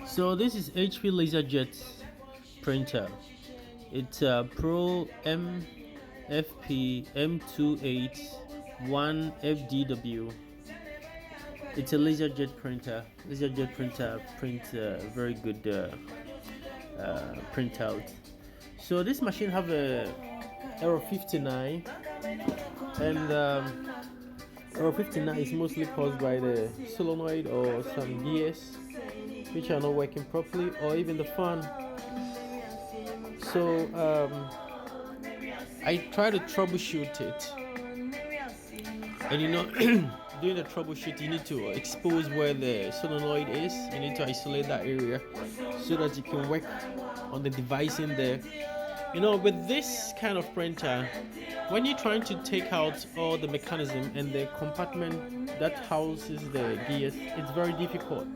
So this is HP LaserJet printer. It's a Pro MFP M281fdw. It's a LaserJet printer. LaserJet printer prints very good printout. So this machine have a error 59, and error 59 is mostly caused by the solenoid or some gears which are not working properly, or even the fan. So I try to troubleshoot it, and doing the troubleshoot, you need to expose where the solenoid is. You need to isolate that area so that you can work on the device in there. With this kind of printer, when you're trying to take out all the mechanism and the compartment that houses the gears, it's very difficult,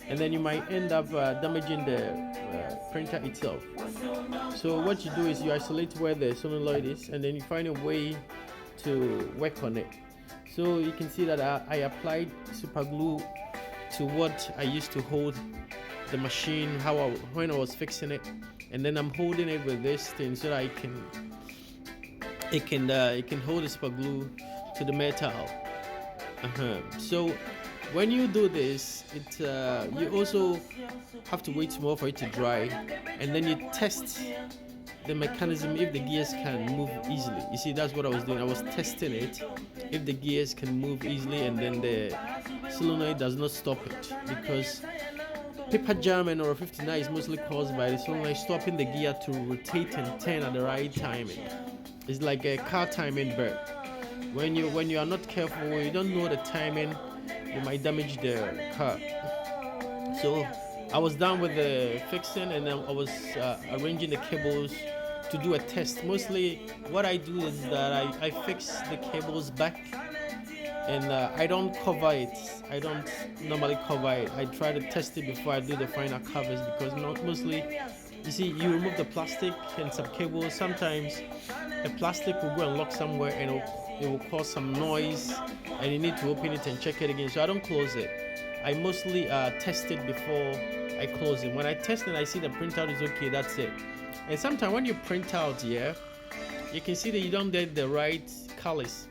and then you might end up damaging the printer itself. So what you do is you isolate where the solenoid is, and then you find a way to work on it. So you can see that I applied super glue to what I used to hold the machine when I was fixing it, and then I'm holding it with this thing so that it can hold the super glue to the metal. So when you do this, you also have to wait more for it to dry, and then you test the mechanism if the gears can move easily. You see, that's what I was doing. I was testing it if the gears can move easily, and then the solenoid does not stop it, because paper jam and error 59 is mostly caused by the solenoid stopping the gear to rotate and turn at the right timing. It's like a car timing belt. When you are not careful, you don't know the timing, you might damage the car. So I was done with the fixing, and then I was arranging the cables to do a test. Mostly what I do is that I fix the cables back, and I don't cover it. I don't normally cover it. I try to test it before I do the final covers, because mostly, you see, you remove the plastic and some cables. Sometimes the plastic will go and lock somewhere, and it will cause some noise, and you need to open it and check it again. So I don't close it. I mostly test it before I close it. When I test it, I see the printout is okay, that's it. And sometimes when you print out here, you can see that you don't get the right colors.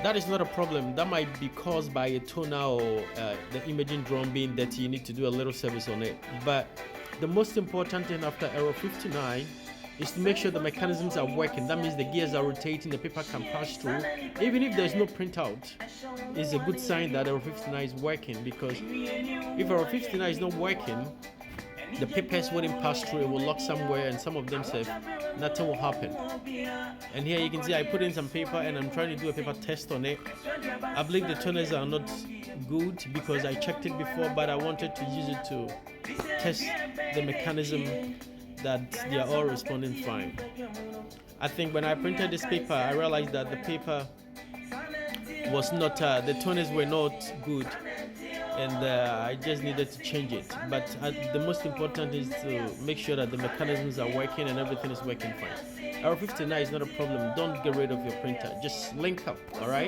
That is not a problem. That might be caused by a toner or the imaging drum being dirty. You need to do a little service on it. But the most important thing after error 59 is to make sure the mechanisms are working. That means the gears are rotating, the paper can pass through. Even if there's no printout, it's a good sign that error 59 is working, because if error 59 is not working, the papers wouldn't pass through. It will lock somewhere, and some of them say nothing will happen. And here you can see I put in some paper, and I'm trying to do a paper test on it. I believe the toners are not good because I checked it before, but I wanted to use it to test the mechanism that they are all responding fine. I think when I printed this paper, I realized that the paper was not, the toners were not good, and I just needed to change it. But the most important is to make sure that the mechanisms are working and everything is working fine. Error 59 is not a problem. Don't get rid of your printer. Just link up, all right?